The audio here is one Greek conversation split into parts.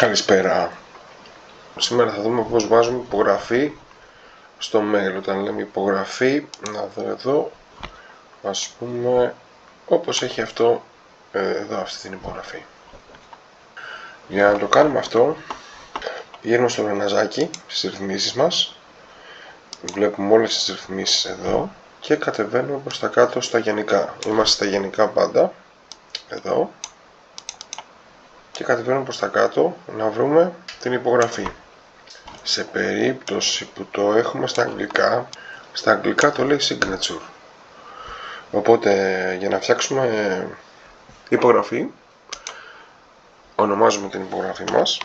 Καλησπέρα. Σήμερα θα δούμε πώς βάζουμε υπογραφή στο mail. Όταν λέμε υπογραφή, να δω εδώ, ας πούμε όπως έχει αυτό εδώ, αυτή την υπογραφή. Για να το κάνουμε αυτό, πηγαίνουμε στο γραναζάκι στις ρυθμίσεις μας, βλέπουμε όλες τις ρυθμίσεις εδώ και κατεβαίνουμε προς τα κάτω στα γενικά. Είμαστε στα γενικά πάντα, εδώ, και κατεβαίνουμε προς τα κάτω να βρούμε την υπογραφή. Σε περίπτωση που το έχουμε στα αγγλικά το λέει signature. Οπότε για να φτιάξουμε υπογραφή, ονομάζουμε την υπογραφή μας.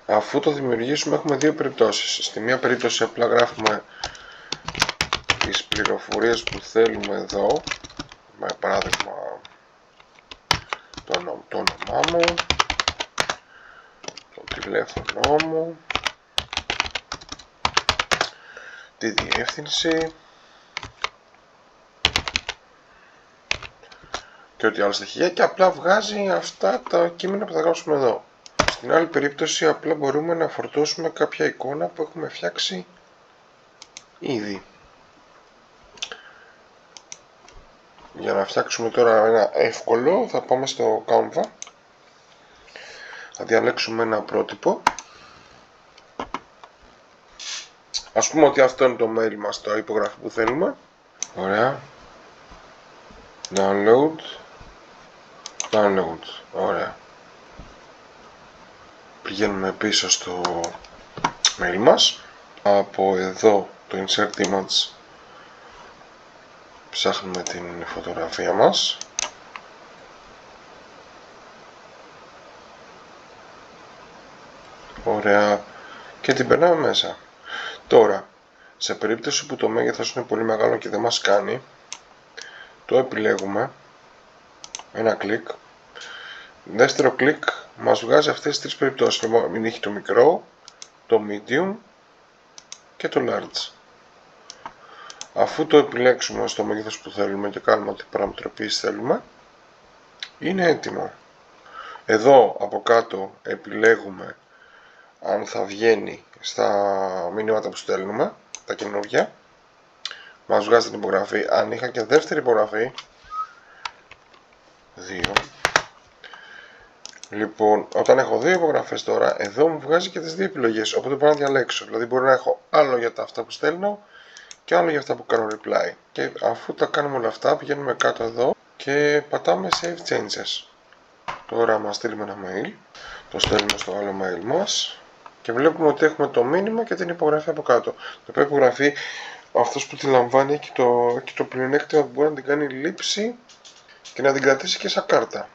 Αφού το δημιουργήσουμε έχουμε δύο περιπτώσεις. Στη μία περίπτωση απλά γράφουμε τις πληροφορίες που θέλουμε εδώ, με παράδειγμα το όνομά μου, το τηλέφωνο μου, τη διεύθυνση και ό,τι άλλα στοιχεία, και απλά βγάζει αυτά τα κείμενα που θα γράψουμε εδώ. Στην άλλη περίπτωση απλά μπορούμε να φορτώσουμε κάποια εικόνα που έχουμε φτιάξει ήδη. Για να φτιάξουμε τώρα ένα εύκολο, θα πάμε στο Canva, θα διαλέξουμε ένα πρότυπο. Ας πούμε ότι αυτό είναι το mail μας, το υπογραφή που θέλουμε. Ωραία. Download. Ωραία. Πηγαίνουμε πίσω στο mail μας. Από εδώ το insert image ψάχνουμε την φωτογραφία μας. Ωραία. Και την περνάμε μέσα. Τώρα, σε περίπτωση που το μέγεθος είναι πολύ μεγάλο και δεν μας κάνει, το επιλέγουμε, ένα κλικ. Δεύτερο κλικ μας βγάζει αυτές τις τρεις περιπτώσεις. Μην έχει το μικρό, το medium και το large. Αφού το επιλέξουμε στο μέγεθος που θέλουμε και κάνουμε ό,τι παραμετροποίηση θέλουμε, είναι έτοιμο. Εδώ από κάτω επιλέγουμε αν θα βγαίνει στα μηνύματα που στέλνουμε, τα καινούργια. Μας βγάζει την υπογραφή. Αν είχα και δεύτερη υπογραφή, 2. Λοιπόν, όταν έχω δύο υπογραφές τώρα, εδώ μου βγάζει και τις δύο επιλογές, οπότε μπορώ να διαλέξω. Δηλαδή μπορώ να έχω άλλο για τα αυτά που στέλνω και άλλο για αυτά που κάνω reply. Και αφού τα κάνουμε όλα αυτά, πηγαίνουμε κάτω εδώ και πατάμε save changes. Τώρα μας στείλουμε ένα mail, το στέλνουμε στο άλλο mail μας και βλέπουμε ότι έχουμε το μήνυμα και την υπογραφή από κάτω. Το οποίο υπογραφή, αυτός που τη λαμβάνει έχει το πλεονέκτημα που μπορεί να την κάνει λήψη και να την κρατήσει και σαν κάρτα.